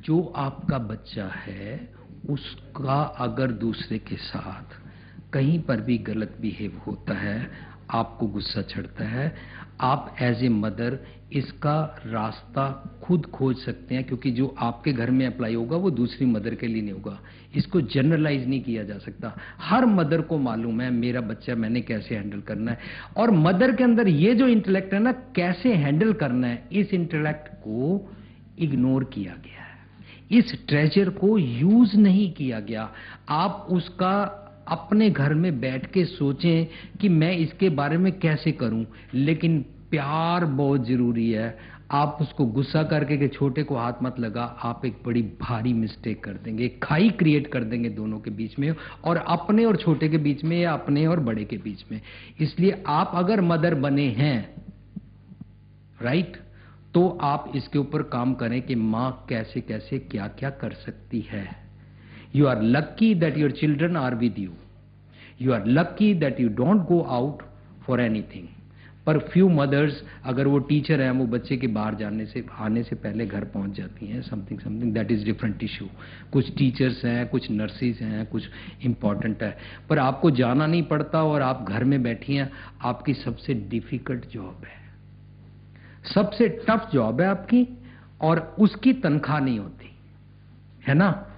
जो आपका बच्चा है उसका अगर दूसरे के साथ कहीं पर भी गलत बिहेव होता है, आपको गुस्सा चढ़ता है, आप एज ए मदर इसका रास्ता खुद खोज सकते हैं, क्योंकि जो आपके घर में अप्लाई होगा वो दूसरी मदर के लिए नहीं होगा। इसको जनरलाइज नहीं किया जा सकता। हर मदर को मालूम है मेरा बच्चा मैंने कैसे हैंडल करना है, और मदर के अंदर ये जो इंटेलेक्ट है ना, कैसे हैंडल करना है, इस इंटेलेक्ट को इग्नोर किया गया है, इस ट्रेजर को यूज नहीं किया गया। आप उसका अपने घर में बैठ के सोचें कि मैं इसके बारे में कैसे करूं, लेकिन प्यार बहुत जरूरी है। आप उसको गुस्सा करके कि छोटे को हाथ मत लगा, आप एक बड़ी भारी मिस्टेक कर देंगे, खाई क्रिएट कर देंगे दोनों के बीच में, और अपने और छोटे के बीच में, या अपने और बड़े के बीच में। इसलिए आप अगर मदर बने हैं, राइट, तो आप इसके ऊपर काम करें कि मां कैसे कैसे क्या क्या कर सकती है। You are lucky that your children are with you. You are lucky that you don't go out for anything. पर few mothers, अगर वो टीचर हैं, वो बच्चे के बाहर जाने से आने से पहले घर पहुंच जाती हैं, something that is different issue. कुछ टीचर्स हैं, कुछ नर्सिस हैं, कुछ इंपॉर्टेंट है, पर आपको जाना नहीं पड़ता और आप घर में बैठी हैं। आपकी सबसे डिफिकल्ट जॉब है, सबसे टफ जॉब है आपकी, और उसकी तनख्वाह नहीं होती है ना।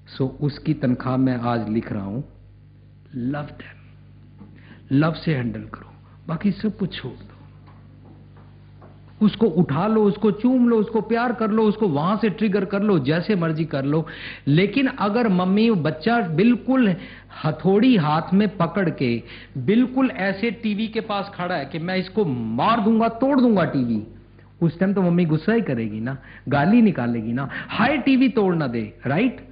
सो उसकी तनख्वाह मैं आज लिख रहा हूं, लव देम, लव से हैंडल करो, बाकी सब कुछ छोड़ दो। उसको उठा लो, उसको चूम लो, उसको प्यार कर लो, उसको वहां से ट्रिगर कर लो, जैसे मर्जी कर लो। लेकिन अगर मम्मी बच्चा बिल्कुल हथौड़ी हाथ में पकड़ के बिल्कुल ऐसे टीवी के पास खड़ा है कि मैं इसको मार दूंगा, तोड़ दूंगा टीवी, उस टाइम तो मम्मी गुस्सा ही करेगी ना, गाली निकालेगी ना, हाय टीवी तोड़ ना दे, right.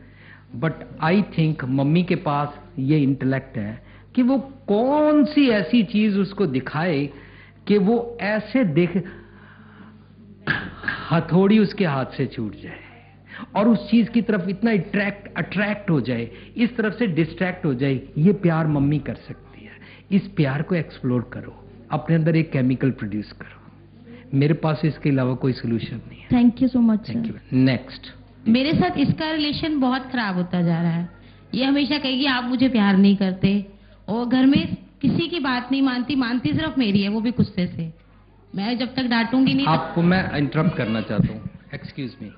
But I think mummy के पास ये इंटेलेक्ट है कि वो कौन सी ऐसी चीज उसको दिखाए कि वो ऐसे देख, हथौड़ी उसके हाथ से छूट जाए और उस चीज की तरफ इतना अट्रैक्ट हो जाए, इस तरफ से डिस्ट्रैक्ट हो जाए। ये प्यार मम्मी कर सकती है। इस प्यार को एक्सप्लोर करो, अपने अंदर एक केमिकल प्रोड्यूस करो। मेरे पास इसके अलावा कोई सोल्यूशन नहीं है। Thank you so much. Thank you. Next. मेरे साथ इसका रिलेशन बहुत खराब होता जा रहा है। ये हमेशा कहेगी आप मुझे प्यार नहीं करते, और घर में किसी की बात नहीं मानती, मानती सिर्फ मेरी है, वो भी गुस्से से। मैं जब तक डांटूंगी नहीं। आपको मैं इंटरप्ट करना चाहता हूँ, एक्सक्यूज मी।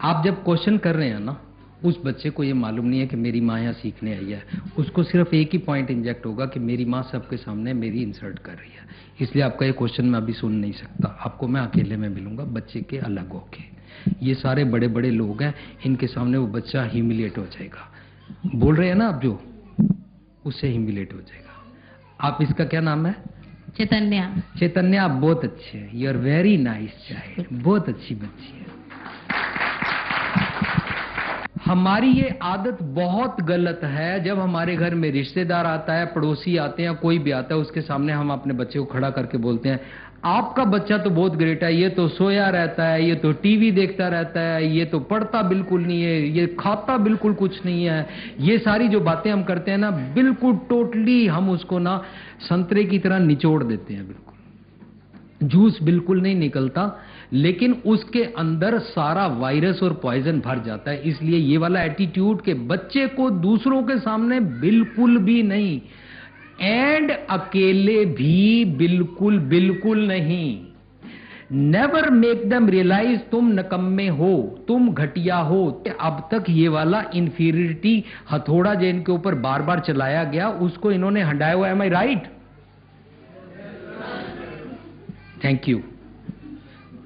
आप जब क्वेश्चन कर रहे हैं ना, उस बच्चे को ये मालूम नहीं है कि मेरी माँ यहाँ सीखने आई है। उसको सिर्फ एक ही पॉइंट इंजेक्ट होगा कि मेरी माँ सबके सामने मेरी इंसल्ट कर रही है, इसलिए आपका ये क्वेश्चन मैं अभी सुन नहीं सकता। आपको मैं अकेले में मिलूंगा, बच्चे के अलग होके। ये सारे बड़े बड़े लोग हैं, इनके सामने वो बच्चा ह्यूमिलेट हो जाएगा। बोल रहे हैं ना आप, जो उससे ह्यूमिलेट हो जाएगा। आप, इसका क्या नाम है? चैतन्या। चैतन्या, आप बहुत अच्छे हैं, you are very nice child, बहुत अच्छी बच्ची है। हमारी ये आदत बहुत गलत है, जब हमारे घर में रिश्तेदार आता है, पड़ोसी आते हैं, कोई भी आता है, उसके सामने हम अपने बच्चे को खड़ा करके बोलते हैं आपका बच्चा तो बहुत ग्रेट है, ये तो सोया रहता है, ये तो टीवी देखता रहता है, ये तो पढ़ता बिल्कुल नहीं है, ये खाता बिल्कुल कुछ नहीं है। ये सारी जो बातें हम करते हैं ना, बिल्कुल टोटली हम उसको ना संतरे की तरह निचोड़ देते हैं, बिल्कुल जूस बिल्कुल नहीं निकलता, लेकिन उसके अंदर सारा वायरस और पॉइजन भर जाता है। इसलिए ये वाला एटीट्यूड के बच्चे को दूसरों के सामने बिल्कुल भी नहीं, एंड अकेले भी बिल्कुल बिल्कुल नहीं। नेवर मेक देम रियलाइज तुम नकम्मे हो, तुम घटिया हो। अब तक ये वाला इंफीरियरिटी हथौड़ा जो इनके ऊपर बार बार चलाया गया, उसको इन्होंने हटाया हुआ। Am I right? Thank you.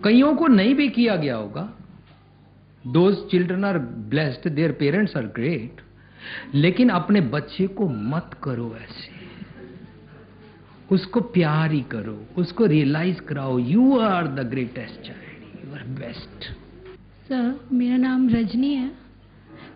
कईयों को नहीं भी किया गया होगा। Those children are blessed, there parents are great, लेकिन अपने बच्चे को मत करो ऐसे, उसको प्यार ही करो, उसको रियलाइज कराओ you are the greatest child, you are best. Sir, मेरा नाम रजनी है,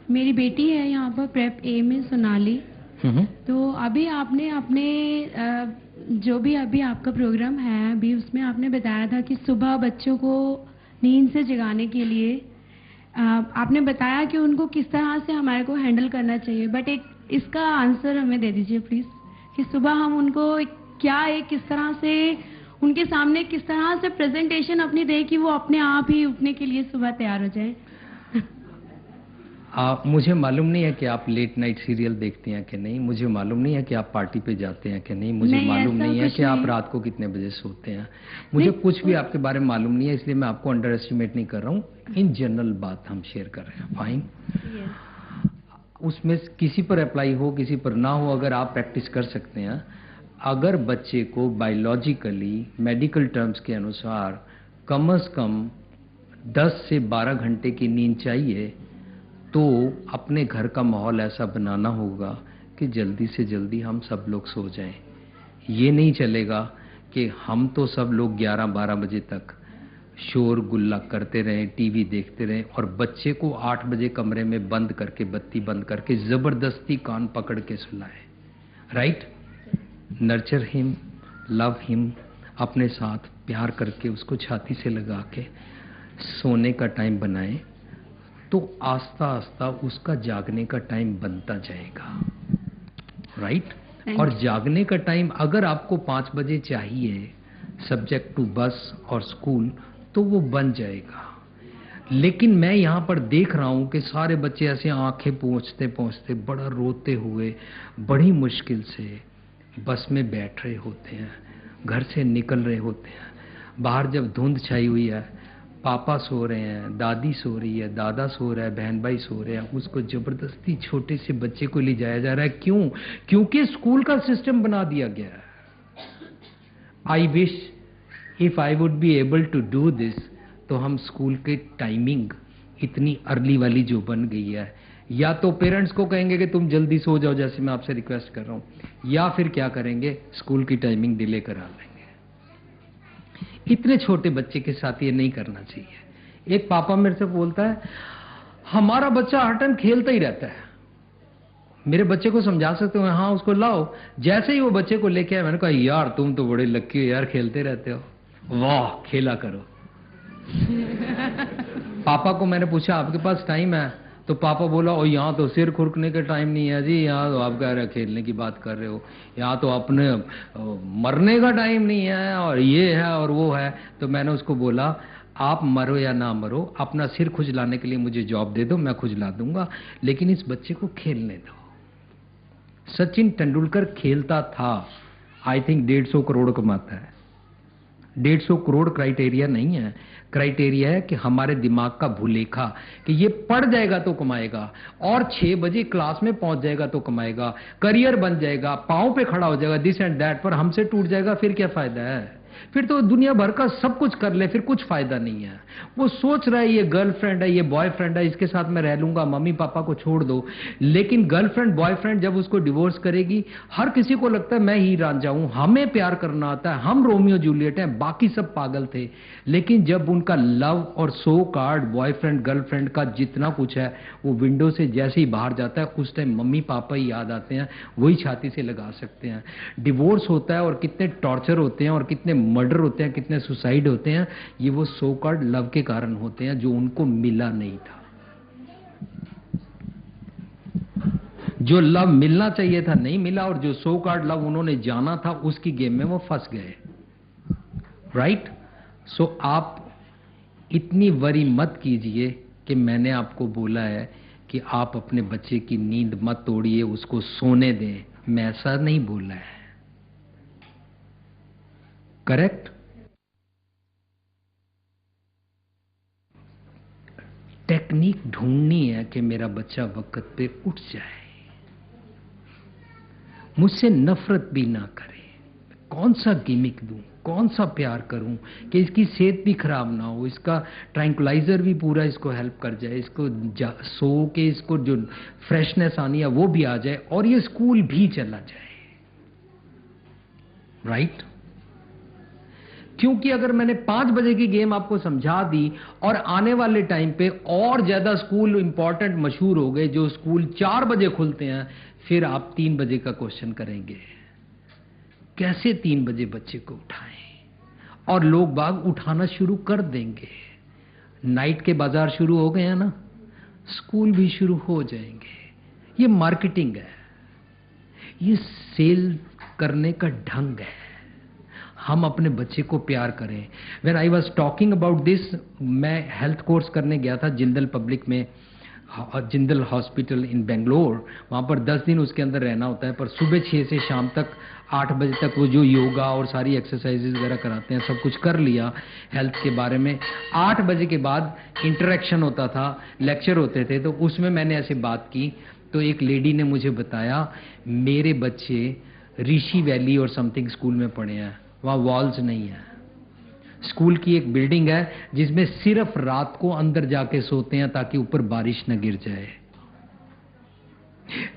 मेरी बेटी है यहाँ पर प्रेप ए में, सोनाली। तो अभी आपने अपने जो भी अभी आपका प्रोग्राम है, अभी उसमें आपने बताया था कि सुबह बच्चों को नींद से जगाने के लिए आपने बताया कि उनको किस तरह से हमारे को हैंडल करना चाहिए, बट एक इसका आंसर हमें दे दीजिए प्लीज, कि सुबह हम उनको किस तरह से उनके सामने किस तरह से प्रेजेंटेशन अपनी दे कि वो अपने आप ही उठने के लिए सुबह तैयार हो जाए। मुझे मालूम नहीं है कि आप लेट नाइट सीरियल देखती हैं कि नहीं, मुझे मालूम नहीं है कि आप पार्टी पे जाते हैं कि नहीं, मुझे नहीं, मालूम ऐसा नहीं है कुछ कि आप नहीं। रात को कितने बजे सोते हैं, मुझे कुछ भी आपके बारे में मालूम नहीं है, इसलिए मैं आपको अंडर एस्टिमेट नहीं कर रहा हूँ। इन जनरल बात हम शेयर कर रहे हैं, फाइन। उसमें किसी पर अप्लाई हो किसी पर ना हो, अगर आप प्रैक्टिस कर सकते हैं, अगर बच्चे को बायोलॉजिकली मेडिकल टर्म्स के अनुसार कम से कम 10 से 12 घंटे की नींद चाहिए, तो अपने घर का माहौल ऐसा बनाना होगा कि जल्दी से जल्दी हम सब लोग सो जाएं। ये नहीं चलेगा कि हम तो सब लोग 11-12 बजे तक शोर गुल्ला करते रहें, टीवी देखते रहें, और बच्चे को 8 बजे कमरे में बंद करके, बत्ती बंद करके ज़बरदस्ती कान पकड़ के सुलाएं। Right? Nurture him, love him, अपने साथ प्यार करके उसको छाती से लगा के सोने का टाइम बनाएं, तो आस्ता आस्ता उसका जागने का टाइम बनता जाएगा। राइट? और जागने का टाइम अगर आपको 5 बजे चाहिए सब्जेक्ट टू बस और स्कूल, तो वो बन जाएगा। लेकिन मैं यहाँ पर देख रहा हूँ कि सारे बच्चे ऐसे आंखें पोंछते पोंछते बड़ा रोते हुए बड़ी मुश्किल से बस में बैठ रहे होते हैं, घर से निकल रहे होते हैं। बाहर जब धुंध छाई हुई है, पापा सो रहे हैं, दादी सो रही है, दादा सो रहा है, बहन भाई सो रहे हैं, उसको जबरदस्ती छोटे से बच्चे को ले जाया जा रहा है। क्यों? क्योंकि स्कूल का सिस्टम बना दिया गया है। I wish if I would be able to do this, तो हम स्कूल के टाइमिंग इतनी अर्ली वाली जो बन गई है, या तो पेरेंट्स को कहेंगे कि तुम जल्दी सो जाओ, जैसे मैं आपसे रिक्वेस्ट कर रहा हूँ, या फिर क्या करेंगे, स्कूल की टाइमिंग डिले करा लेंगे। इतने छोटे बच्चे के साथ ये नहीं करना चाहिए। एक पापा मेरे से बोलता है, हमारा बच्चा हर टाइम खेलता ही रहता है, मेरे बच्चे को समझा सकते हो? हाँ, उसको लाओ। जैसे ही वो बच्चे को लेके आया, मैंने कहा यार तुम तो बड़े लक्की हो यार, खेलते रहते हो। वाह, खेला करो। पापा को मैंने पूछा आपके पास टाइम है? तो पापा बोला, ओ यहाँ तो सिर खुरकने का टाइम नहीं है जी, यहाँ तो आप कह रहे खेलने की बात कर रहे हो, यहाँ तो अपने मरने का टाइम नहीं है, और ये है और वो है। तो मैंने उसको बोला, आप मरो या ना मरो, अपना सिर खुजलाने के लिए मुझे जॉब दे दो, मैं खुजला दूंगा, लेकिन इस बच्चे को खेलने दो। सचिन तेंदुलकर खेलता था, आई थिंक 150 करोड़ कमाता है। 150 करोड़ क्राइटेरिया नहीं है, क्राइटेरिया है कि हमारे दिमाग का भूलेखा कि ये पढ़ जाएगा तो कमाएगा, और 6 बजे क्लास में पहुंच जाएगा तो कमाएगा, करियर बन जाएगा, पांव पे खड़ा हो जाएगा, दिस एंड दैट, पर हमसे टूट जाएगा, फिर क्या फायदा है? फिर तो दुनिया भर का सब कुछ कर ले, फिर कुछ फायदा नहीं है। वो सोच रहा है ये गर्लफ्रेंड है, ये बॉयफ्रेंड है, इसके साथ मैं रह लूंगा, मम्मी पापा को छोड़ दो। लेकिन गर्लफ्रेंड बॉयफ्रेंड जब उसको डिवोर्स करेगी, हर किसी को लगता है मैं ही रांझा हूं, हमें प्यार करना आता है, हम रोमियो जूलियट हैं, बाकी सब पागल थे। लेकिन जब उनका लव और सो कार्ड बॉयफ्रेंड गर्लफ्रेंड का जितना कुछ है वो विंडो से जैसे ही बाहर जाता है, उस टाइम मम्मी पापा ही याद आते हैं, वही छाती से लगा सकते हैं। डिवोर्स होता है और कितने टॉर्चर होते हैं और कितने मर्डर होते हैं, कितने सुसाइड होते हैं, ये वो सो कॉल्ड लव के कारण होते हैं जो उनको मिला नहीं था। जो लव मिलना चाहिए था नहीं मिला, और जो सो कॉल्ड लव उन्होंने जाना था उसकी गेम में वो फंस गए। राइट? सो आप इतनी वरी मत कीजिए कि मैंने आपको बोला है कि आप अपने बच्चे की नींद मत तोड़िए, उसको सोने दें। मैं ऐसा नहीं बोला है। करेक्ट? टेक्निक ढूंढनी है कि मेरा बच्चा वक्त पे उठ जाए, मुझसे नफरत भी ना करे। कौन सा गिमिक दूं, कौन सा प्यार करूं कि इसकी सेहत भी खराब ना हो, इसका ट्रैंकुलाइजर भी पूरा इसको हेल्प कर जाए, इसको सो के इसको जो फ्रेशनेस आनी है वो भी आ जाए, और ये स्कूल भी चला जाए। राइट? क्योंकि अगर मैंने 5 बजे की गेम आपको समझा दी और आने वाले टाइम पे और ज्यादा स्कूल इंपॉर्टेंट मशहूर हो गए, जो स्कूल 4 बजे खुलते हैं, फिर आप 3 बजे का क्वेश्चन करेंगे, कैसे 3 बजे बच्चे को उठाएं? और लोग बाग उठाना शुरू कर देंगे। नाइट के बाजार शुरू हो गए हैं ना, स्कूल भी शुरू हो जाएंगे। ये मार्केटिंग है, ये सेल करने का ढंग है। हम अपने बच्चे को प्यार करें। When I was talking about this, मैं हेल्थ कोर्स करने गया था जिंदल पब्लिक में, जिंदल हॉस्पिटल इन बेंगलोर, वहाँ पर 10 दिन उसके अंदर रहना होता है, पर सुबह 6 से शाम तक 8 बजे तक वो जो योगा और सारी एक्सरसाइजेज वगैरह कराते हैं सब कुछ कर लिया हेल्थ के बारे में। 8 बजे के बाद इंटरेक्शन होता था, लेक्चर होते थे, तो उसमें मैंने ऐसे बात की तो एक लेडी ने मुझे बताया मेरे बच्चे ऋषि वैली और समथिंग स्कूल में पढ़े हैं, वहाँ वॉल्स नहीं है। स्कूल की एक बिल्डिंग है जिसमें सिर्फ रात को अंदर जाके सोते हैं ताकि ऊपर बारिश न गिर जाए,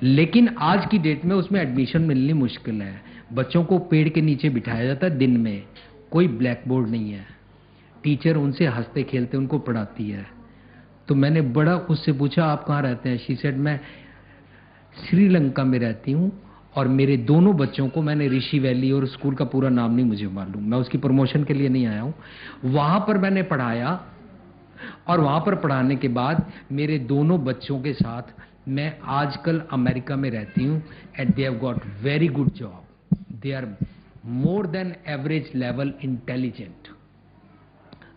लेकिन आज की डेट में उसमें एडमिशन मिलनी मुश्किल है। बच्चों को पेड़ के नीचे बिठाया जाता है दिन में, कोई ब्लैक बोर्ड नहीं है, टीचर उनसे हंसते खेलते उनको पढ़ाती है। तो मैंने बड़ा उससे पूछा आप कहाँ रहते हैं? शी सेड मैं श्रीलंका में रहती हूँ और मेरे दोनों बच्चों को, मैंने ऋषि वैली और स्कूल का पूरा नाम नहीं मुझे मालूम, मैं उसकी प्रमोशन के लिए नहीं आया हूँ, वहां पर मैंने पढ़ाया और वहां पर पढ़ाने के बाद मेरे दोनों बच्चों के साथ मैं आजकल अमेरिका में रहती हूँ and they have got very good job, they are more than average level intelligent.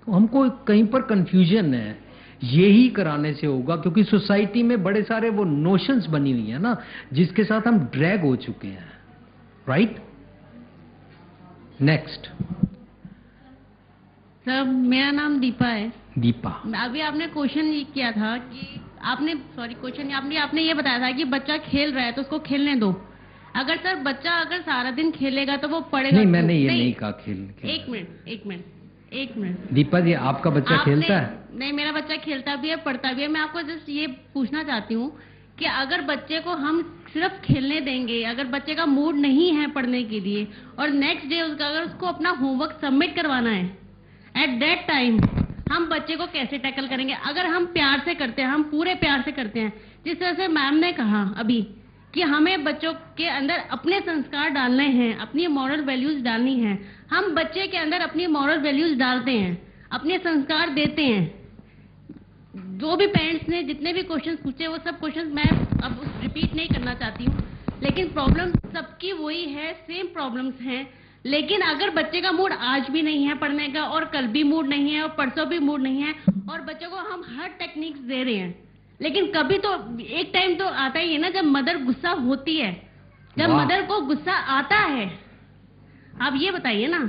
तो हमको कहीं पर कंफ्यूजन है, यही कराने से होगा क्योंकि सोसाइटी में बड़े सारे वो नोशंस बनी हुई है ना जिसके साथ हम ड्रैग हो चुके हैं, राइट? नेक्स्ट। सर मेरा नाम दीपा है। दीपा, अभी आपने क्वेश्चन ये किया था कि आपने ये बताया था कि बच्चा खेल रहा है तो उसको खेलने दो। अगर सर बच्चा अगर सारा दिन खेलेगा तो वो पढ़ेगा नहीं, मैंने ये नहीं कहा खेल। एक मिनट दीपा जी, आपका बच्चा खेलता है? नहीं, मेरा बच्चा खेलता भी है, पढ़ता भी है। मैं आपको जस्ट ये पूछना चाहती हूँ कि अगर बच्चे को हम सिर्फ खेलने देंगे, अगर बच्चे का मूड नहीं है पढ़ने के लिए और नेक्स्ट डे अगर उसको अपना होमवर्क सबमिट करवाना है, एट दैट टाइम हम बच्चे को कैसे टैकल करेंगे? अगर हम प्यार से करते हैं, हम पूरे प्यार से करते हैं, जिस तरह से मैम ने कहा अभी कि हमें बच्चों के अंदर अपने संस्कार डालने हैं, अपनी मॉरल वैल्यूज डालनी है, हम बच्चे के अंदर अपनी मॉरल वैल्यूज डालते हैं, अपने संस्कार देते हैं। जो भी पेरेंट्स ने जितने भी क्वेश्चंस पूछे वो सब क्वेश्चंस मैं अब रिपीट नहीं करना चाहती हूँ, लेकिन प्रॉब्लम सबकी वही है, सेम प्रॉब्लम्स हैं। लेकिन अगर बच्चे का मूड आज भी नहीं है पढ़ने का और कल भी मूड नहीं है और परसों भी मूड नहीं है और बच्चों को हम हर टेक्निक्स दे रहे हैं, लेकिन कभी तो एक टाइम तो आता ही है ना जब मदर गुस्सा होती है, जब मदर को गुस्सा आता है। आप ये बताइए ना,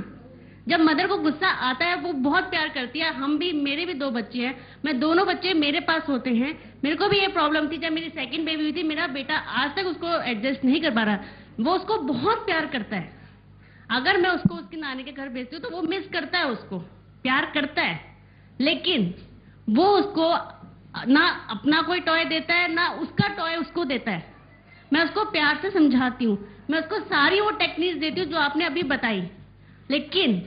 जब मदर को गुस्सा आता है वो बहुत प्यार करती है। हम भी, मेरे भी 2 बच्चे हैं, मैं दोनों बच्चे मेरे पास होते हैं। मेरे को भी ये प्रॉब्लम थी जब मेरी सेकंड बेबी हुई थी, मेरा बेटा आज तक उसको एडजस्ट नहीं कर पा रहा। वो उसको बहुत प्यार करता है, अगर मैं उसको उसकी नानी के घर भेजती हूँ तो वो मिस करता है, उसको प्यार करता है, लेकिन वो उसको ना अपना कोई टॉय देता है ना उसका टॉय उसको देता है। मैं उसको प्यार से समझाती हूँ, मैं उसको सारी वो टेक्निक्स देती हूँ जो आपने अभी बताई, लेकिन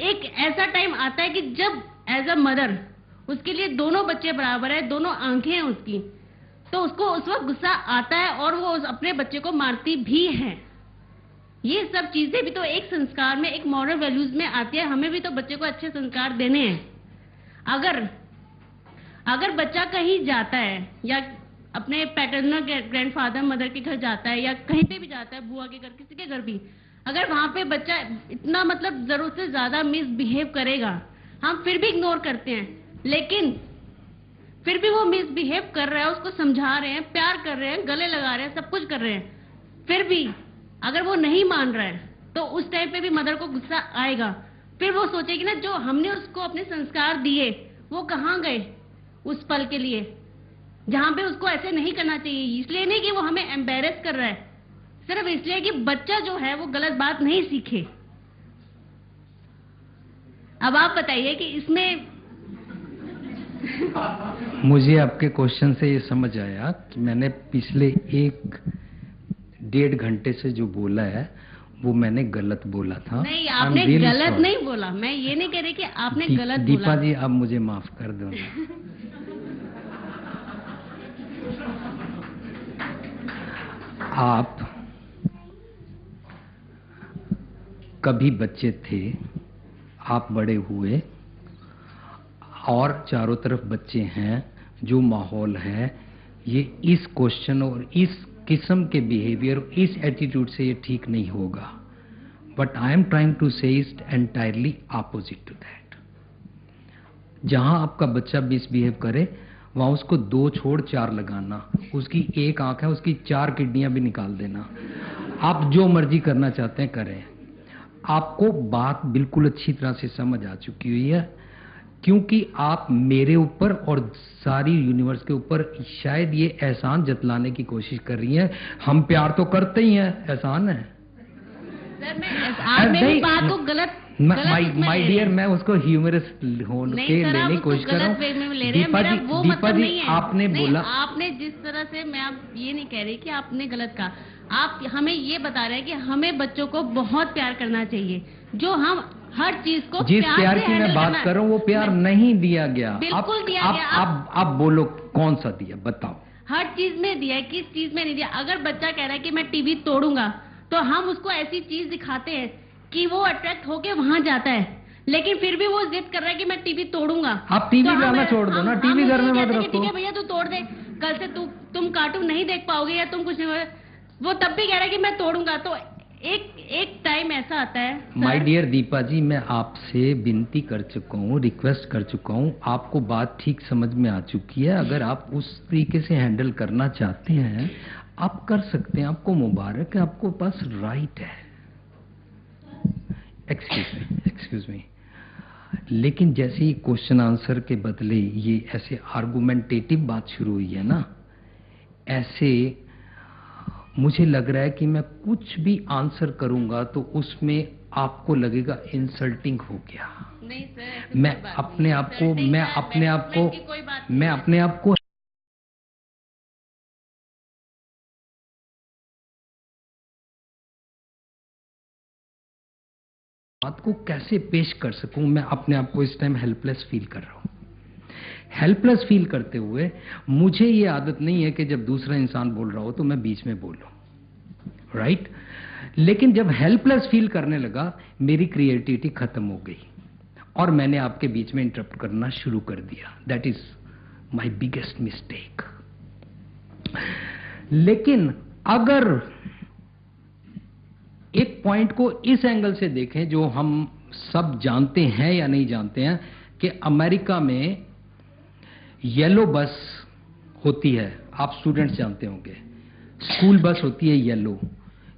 एक ऐसा टाइम आता है कि जब एज अ मदर उसके लिए दोनों बच्चे बराबर है, दोनों आंखें हैं उसकी, तो उसको उस वक्त गुस्सा आता है और वो अपने बच्चे को मारती भी है। ये सब चीजें भी तो एक संस्कार में, एक मॉरल वैल्यूज में आती है। हमें भी तो बच्चे को अच्छे संस्कार देने हैं। अगर बच्चा कहीं जाता है या अपने पैटर्नल ग्रैंडफादर मदर के घर जाता है या कहीं पे भी जाता है, बुआ के घर, किसी के घर भी, अगर वहां पे बच्चा इतना मतलब जरूरत से ज्यादा मिसबिहेव करेगा, हम फिर भी इग्नोर करते हैं, लेकिन फिर भी वो मिसबिहेव कर रहा है, उसको समझा रहे हैं, प्यार कर रहे हैं, गले लगा रहे हैं, सब कुछ कर रहे हैं, फिर भी अगर वो नहीं मान रहा है तो उस टाइम पे भी मदर को गुस्सा आएगा। फिर वो सोचेगी ना जो हमने उसको अपने संस्कार दिए वो कहाँ गए उस पल के लिए, जहां पे उसको ऐसे नहीं करना चाहिए। इसलिए नहीं कि वो हमें एम्बेरस कर रहा है, सिर्फ इसलिए कि बच्चा जो है वो गलत बात नहीं सीखे। अब आप बताइए कि इसमें मुझे आपके क्वेश्चन से ये समझ आया कि मैंने पिछले 1-1.5 घंटे से जो बोला है वो मैंने गलत बोला था। नहीं, आपने गलत नहीं बोला, मैं ये नहीं कह रही कि आपने गलत बोला। दीपा जी, आप मुझे माफ कर दो। आप कभी बच्चे थे, आप बड़े हुए और चारों तरफ बच्चे हैं, जो माहौल है ये इस क्वेश्चन और इस किस्म के बिहेवियर, इस एटीट्यूड से ये ठीक नहीं होगा। But I am trying to say it entirely opposite to that. जहां आपका बच्चा मिसबिहेव करे वहां उसको 2 छोड़ 4 लगाना, उसकी 1 आंख है, उसकी 4 किडनियां भी निकाल देना। आप जो मर्जी करना चाहते हैं करें। आपको बात बिल्कुल अच्छी तरह से समझ आ चुकी हुई है, क्योंकि आप मेरे ऊपर और सारी यूनिवर्स के ऊपर शायद ये एहसान जतलाने की कोशिश कर रही हैं। हम प्यार तो करते ही हैं, एहसान है। सर मैं आप मेरी बात को गलत माय डियर, मैं उसको ह्यूमरस होने के लेने की कोशिश कर रहा हूँ। दीपा जी आपने बोला, आपने जिस तरह से, मैं आप ये नहीं कह रही कि आपने गलत कहा, आप हमें ये बता रहे हैं कि हमें बच्चों को बहुत प्यार करना चाहिए, जो हम हर चीज को जिस प्यार की मैं बात कर रहा हूँ वो प्यार नहीं दिया गया। बिल्कुल दिया गया। आप बोलो कौन सा दिया, बताओ। हर चीज में दिया है, किस चीज में नहीं दिया? अगर बच्चा कह रहा है कि मैं टीवी तोड़ूंगा, तो हम उसको ऐसी चीज दिखाते हैं कि वो अट्रैक्ट होके वहां जाता है, लेकिन फिर भी वो जिद कर रहा है कि मैं टीवी तोड़ूंगा। आप टीवी लाना छोड़ दो ना, टीवी घर में मत रखो। ठीक है भैया, तू तोड़ दे, कल से तुम कार्टून नहीं देख पाओगे या तुम कुछ नहीं, वो तब भी कह रहा है कि मैं तोड़ूंगा। तो एक टाइम ऐसा आता है। माय डियर दीपा जी, मैं आपसे विनती कर चुका हूँ, रिक्वेस्ट कर चुका हूँ, आपको बात ठीक समझ में आ चुकी है। अगर आप उस तरीके से हैंडल करना चाहते हैं आप कर सकते हैं, आपको मुबारक है, आपको पास राइट है। एक्सक्यूज मी, लेकिन जैसे ही क्वेश्चन आंसर के बदले ये ऐसे आर्गुमेंटेटिव बात शुरू हुई है ना, ऐसे मुझे लग रहा है कि मैं कुछ भी आंसर करूंगा तो उसमें आपको लगेगा इंसल्टिंग हो गया। नहीं सर, मैं अपने आप को बात को कैसे पेश कर सकूं। मैं अपने आप को इस टाइम हेल्पलेस फील कर रहा हूं। हेल्पलेस फील करते हुए मुझे ये आदत नहीं है कि जब दूसरा इंसान बोल रहा हो तो मैं बीच में बोलूं, राइट? लेकिन जब हेल्पलेस फील करने लगा मेरी क्रिएटिविटी खत्म हो गई और मैंने आपके बीच में इंटरप्ट करना शुरू कर दिया। That is my biggest mistake. लेकिन अगर एक पॉइंट को इस एंगल से देखें जो हम सब जानते हैं या नहीं जानते हैं, कि अमेरिका में येलो बस होती है, आप स्टूडेंट्स जानते होंगे, स्कूल बस होती है येलो।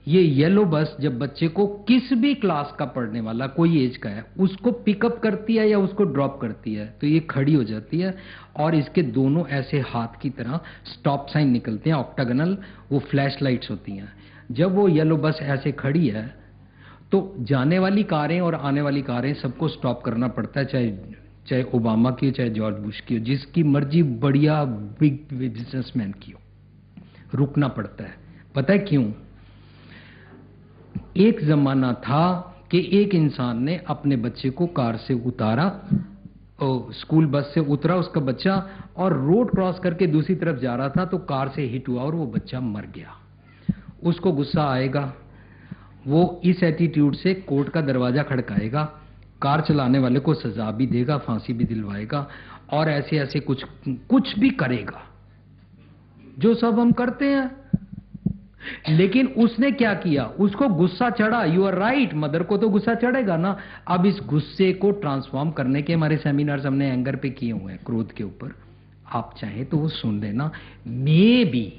ये येलो बस जब बच्चे को किस भी क्लास का पढ़ने वाला, कोई एज का है, उसको पिकअप करती है या उसको ड्रॉप करती है तो ये खड़ी हो जाती है और इसके दोनों ऐसे हाथ की तरह स्टॉप साइन निकलते हैं, ऑक्टागनल, वो फ्लैश लाइट्स होती हैं। जब वो येलो बस ऐसे खड़ी है तो जाने वाली कारें और आने वाली कारें सबको स्टॉप करना पड़ता है, चाहे ओबामा की हो, चाहे जॉर्ज बुश की हो, जिसकी मर्जी बढ़िया बिग बिजनेसमैन की हो, रुकना पड़ता है। पता है क्यों? एक जमाना था कि एक इंसान ने अपने बच्चे को कार से उतारा, स्कूल बस से उतरा उसका बच्चा, और रोड क्रॉस करके दूसरी तरफ जा रहा था तो कार से हिट हुआ और वो बच्चा मर गया। उसको गुस्सा आएगा, वो इस एटीट्यूड से कोर्ट का दरवाजा खड़काएगा, कार चलाने वाले को सजा भी देगा, फांसी भी दिलवाएगा और ऐसे ऐसे कुछ भी करेगा जो सब हम करते हैं। लेकिन उसने क्या किया? उसको गुस्सा चढ़ा। यू आर राइट, मदर को तो गुस्सा चढ़ेगा ना। अब इस गुस्से को ट्रांसफॉर्म करने के हमारे सेमिनार्स हमने एंगर पे किए हुए हैं, क्रोध के ऊपर। आप चाहें तो वो सुन लेना। Maybe,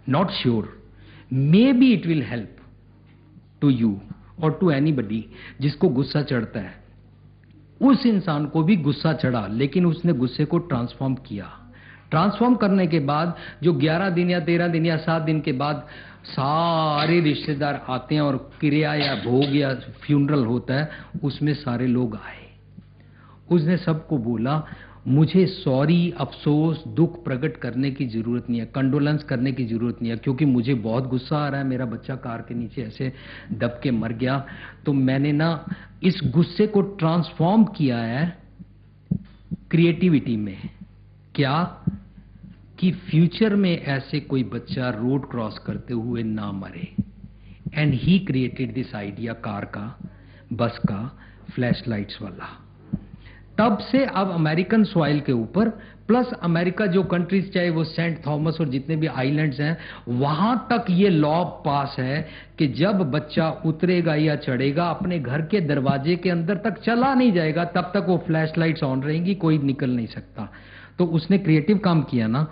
not sure, maybe it will help to you और टू एनीबडी जिसको गुस्सा चढ़ता है। उस इंसान को भी गुस्सा चढ़ा, लेकिन उसने गुस्से को ट्रांसफॉर्म किया। ट्रांसफॉर्म करने के बाद जो 11 दिन या 13 दिन या 7 दिन के बाद सारे रिश्तेदार आते हैं और क्रिया या भोग या फ्यूनरल होता है, उसमें सारे लोग आए। उसने सबको बोला मुझे सॉरी, अफसोस, दुख प्रकट करने की जरूरत नहीं है, कंडोलेंस करने की जरूरत नहीं है, क्योंकि मुझे बहुत गुस्सा आ रहा है, मेरा बच्चा कार के नीचे ऐसे दब के मर गया। तो मैंने ना इस गुस्से को ट्रांसफॉर्म किया है क्रिएटिविटी में। क्या? कि फ्यूचर में ऐसे कोई बच्चा रोड क्रॉस करते हुए ना मरे। And he created this idea car का, बस का, फ्लैश लाइट्स वाला। तब से अब अमेरिकन सॉइल के ऊपर प्लस अमेरिका जो कंट्रीज, चाहे वो सेंट थॉमस और जितने भी आइलैंड्स हैं, वहां तक ये लॉ पास है कि जब बच्चा उतरेगा या चढ़ेगा अपने घर के दरवाजे के अंदर तक चला नहीं जाएगा, तब तक वो फ्लैश लाइट्स ऑन रहेंगी, कोई निकल नहीं सकता। तो उसने क्रिएटिव काम किया ना।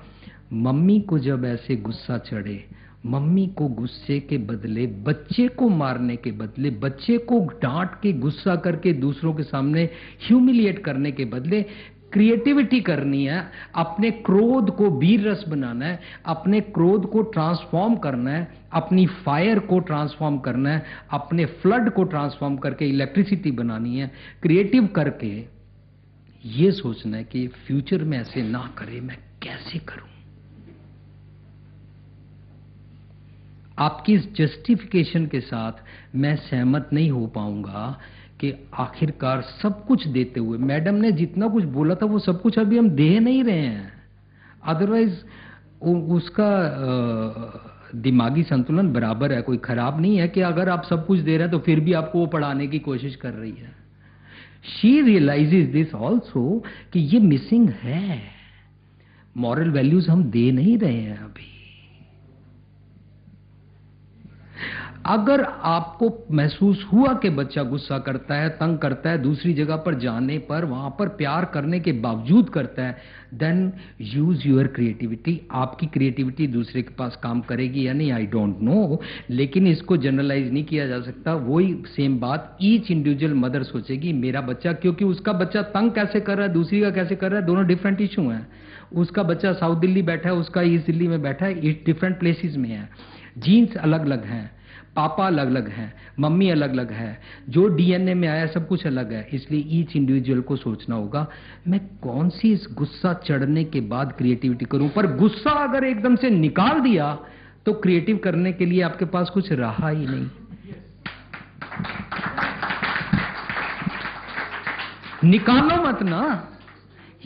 मम्मी को जब ऐसे गुस्सा चढ़े, मम्मी को गुस्से के बदले, बच्चे को मारने के बदले, बच्चे को डांट के गुस्सा करके दूसरों के सामने ह्यूमिलिएट करने के बदले क्रिएटिविटी करनी है, अपने क्रोध को वीर रस बनाना है, अपने क्रोध को ट्रांसफॉर्म करना है, अपनी फायर को ट्रांसफॉर्म करना है, अपने फ्लड को ट्रांसफॉर्म करके इलेक्ट्रिसिटी बनानी है। क्रिएटिव करके ये सोचना है कि फ्यूचर में ऐसे ना करे, मैं कैसे करूं। आपकी इस जस्टिफिकेशन के साथ मैं सहमत नहीं हो पाऊंगा कि आखिरकार सब कुछ देते हुए, मैडम ने जितना कुछ बोला था वो सब कुछ अभी हम दे नहीं रहे हैं, अदरवाइज उसका दिमागी संतुलन बराबर है, कोई खराब नहीं है कि अगर आप सब कुछ दे रहे हैं तो फिर भी आपको वो पढ़ाने की कोशिश कर रही है। शी रियलाइजेज दिस ऑल्सो कि ये मिसिंग है, मॉरल वैल्यूज हम दे नहीं रहे हैं अभी। अगर आपको महसूस हुआ कि बच्चा गुस्सा करता है, तंग करता है, दूसरी जगह पर जाने पर वहां पर प्यार करने के बावजूद करता है, देन यूज योर क्रिएटिविटी। आपकी क्रिएटिविटी दूसरे के पास काम करेगी या नहीं, आई डोंट नो, लेकिन इसको जनरलाइज नहीं किया जा सकता। वही सेम बात ईच इंडिविजुअल मदर सोचेगी, मेरा बच्चा, क्योंकि उसका बच्चा तंग कैसे कर रहा है, दूसरी का कैसे कर रहा है, दोनों डिफरेंट इशू हैं। उसका बच्चा साउथ दिल्ली बैठा है, उसका ईस्ट दिल्ली में बैठा है, इस डिफरेंट प्लेसेस में है, जीन्स अलग अलग हैं, पापा अलग अलग हैं, मम्मी अलग अलग है, जो डीएनए में आया सब कुछ अलग है। इसलिए ईच इंडिविजुअल को सोचना होगा मैं कौन सी इस गुस्सा चढ़ने के बाद क्रिएटिविटी करूं। पर गुस्सा अगर एकदम से निकाल दिया तो क्रिएटिव करने के लिए आपके पास कुछ रहा ही नहीं। निकालो मत ना,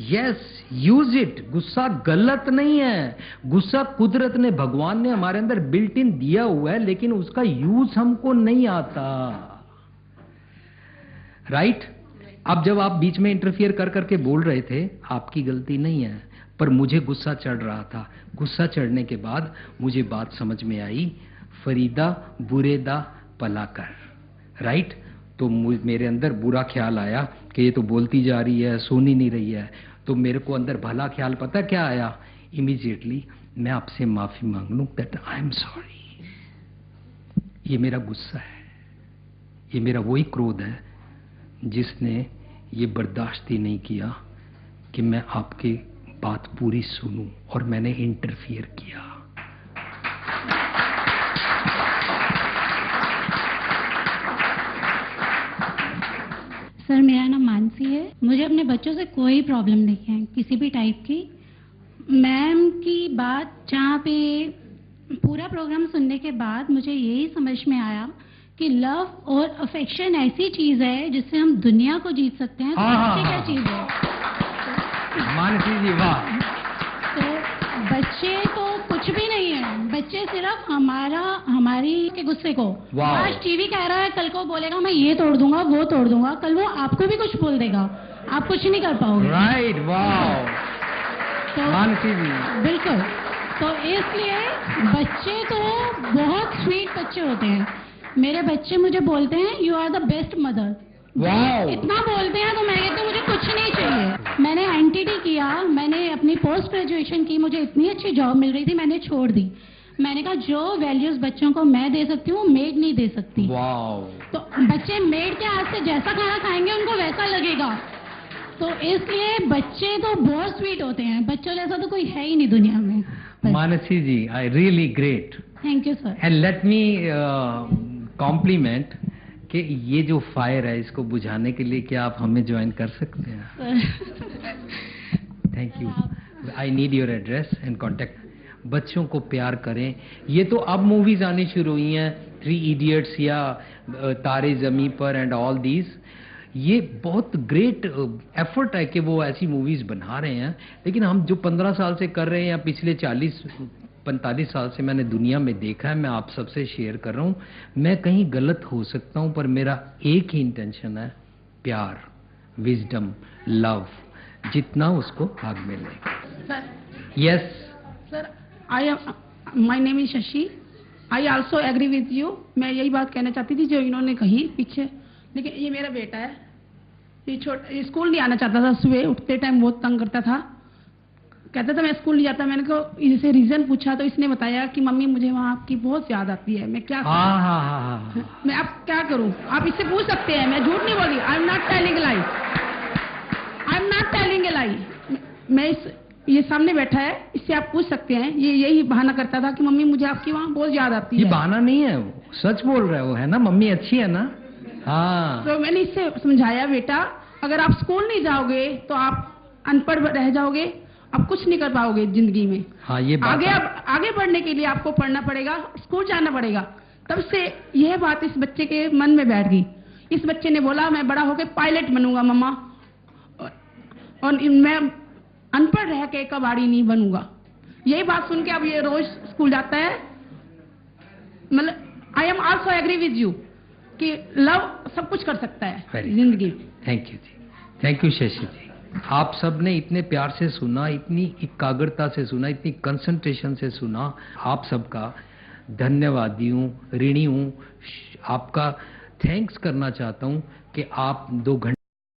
यस यूज इट। गुस्सा गलत नहीं है, गुस्सा कुदरत ने, भगवान ने हमारे अंदर बिल्ट इन दिया हुआ है, लेकिन उसका यूज हमको नहीं आता, राइट? अब जब आप बीच में इंटरफियर कर करके बोल रहे थे, आपकी गलती नहीं है, पर मुझे गुस्सा चढ़ रहा था। गुस्सा चढ़ने के बाद मुझे बात समझ में आई, फरीदा बुरेदा पलाकर, राइट? तो मेरे अंदर बुरा ख्याल आया कि ये तो बोलती जा रही है, सुनी नहीं रही है। तो मेरे को अंदर भला ख्याल पता क्या आया? इमीडिएटली मैं आपसे माफी मांग लूं, दैट आई एम सॉरी। ये मेरा गुस्सा है, ये मेरा वही क्रोध है जिसने ये बर्दाश्त ही नहीं किया कि मैं आपकी बात पूरी सुनूं, और मैंने इंटरफियर किया। सर, मेरा नाम मानसी है। मुझे अपने बच्चों से कोई प्रॉब्लम नहीं है, किसी भी टाइप की। मैम की बात जहाँ पे पूरा प्रोग्राम सुनने के बाद मुझे यही समझ में आया कि लव और अफेक्शन ऐसी चीज है जिससे हम दुनिया को जीत सकते हैं। तो बच्चे क्या चीज है? मानसी जी वाह। तो बच्चे तो कुछ भी नहीं है, बच्चे सिर्फ हमारी के गुस्से को, आज टीवी कह रहा है, कल को बोलेगा मैं ये तोड़ दूंगा, वो तोड़ दूंगा, कल वो आपको भी कुछ बोल देगा, आप कुछ नहीं कर पाओगे, राइट? वाह। तो मानसी जी बिल्कुल। तो इसलिए बच्चे तो बहुत स्वीट बच्चे होते हैं। मेरे बच्चे मुझे बोलते हैं you are the best mother. इतना बोलते हैं तो मैं कहती हूँ मुझे कुछ नहीं चाहिए। मैंने एनटीटी किया, मैंने अपनी पोस्ट ग्रेजुएशन की, मुझे इतनी अच्छी जॉब मिल रही थी, मैंने छोड़ दी। मैंने कहा जो वैल्यूज बच्चों को मैं दे सकती हूँ मेड नहीं दे सकती। तो बच्चे मेड के हाथ से जैसा खाना खाएंगे उनको वैसा लगेगा। तो इसलिए बच्चे तो बहुत स्वीट होते हैं, बच्चों जैसा तो कोई है ही नहीं दुनिया में। Mansi ji, I really great. Thank you sir. And let me compliment कि ये जो फायर है इसको बुझाने के लिए क्या आप हमें ज्वाइन कर सकते हैं? Thank you. I need your address and contact. बच्चों को प्यार करें। ये तो अब मूवीज आनी शुरू हुई हैं, 3 इडियट्स या तारे जमी पर एंड ऑल दीज। ये बहुत ग्रेट एफर्ट है कि वो ऐसी मूवीज बना रहे हैं, लेकिन हम जो 15 साल से कर रहे हैं या पिछले 40-45 साल से मैंने दुनिया में देखा है, मैं आप सबसे शेयर कर रहा हूँ। मैं कहीं गलत हो सकता हूँ, पर मेरा एक ही इंटेंशन है, प्यार। विजडम, लव, जितना उसको भाग मिलेगा। Sir yes, sir my name is Shashi. I also agree with you. मैं यही बात कहना चाहती थी जो इन्होंने कही पीछे, लेकिन ये मेरा बेटा है, ये स्कूल नहीं आना चाहता था। सुबह उठते टाइम बहुत तंग करता था, कहता था मैं स्कूल नहीं जाता। मैंने कहा इसे रीजन पूछा तो इसने बताया कि मम्मी मुझे वहाँ आपकी बहुत याद आती है। मैं क्या करूं? हाँ, मैं अब क्या करूं? आप इससे पूछ सकते हैं, मैं झूठ नहीं बोली। I am not telling lie, I am not telling a lie. मैं ये सामने बैठा है, इससे आप पूछ सकते हैं। ये यही बहाना करता था कि मम्मी मुझे आपकी वहाँ बहुत याद आती ये है। बहाना नहीं है, वो सच बोल रहा है, वो है ना, मम्मी अच्छी है ना। हाँ, तो मैंने इससे समझाया, बेटा अगर आप स्कूल नहीं जाओगे तो आप अनपढ़ रह जाओगे, आप कुछ नहीं कर पाओगे जिंदगी में। हाँ, ये बात आगे बढ़ने के लिए आपको पढ़ना पड़ेगा, स्कूल जाना पड़ेगा। तब से यह बात इस बच्चे के मन में बैठ गई। इस बच्चे ने बोला मैं बड़ा होकर पायलट बनूंगा मम्मा, और मैं अनपढ़ रह के कबाड़ी नहीं बनूंगा। यही बात सुन के अब ये रोज स्कूल जाता है। मतलब I am also agree with you कि लव सब कुछ कर सकता है जिंदगी में। थैंक यू जी, थैंक यू शशि जी। आप सब ने इतने प्यार से सुना, इतनी एकाग्रता से सुना, इतनी कंसंट्रेशन से सुना। आप सबका धन्यवादी हूँ, ऋणी हूँ। आपका थैंक्स करना चाहता हूँ कि आप 2 घंटे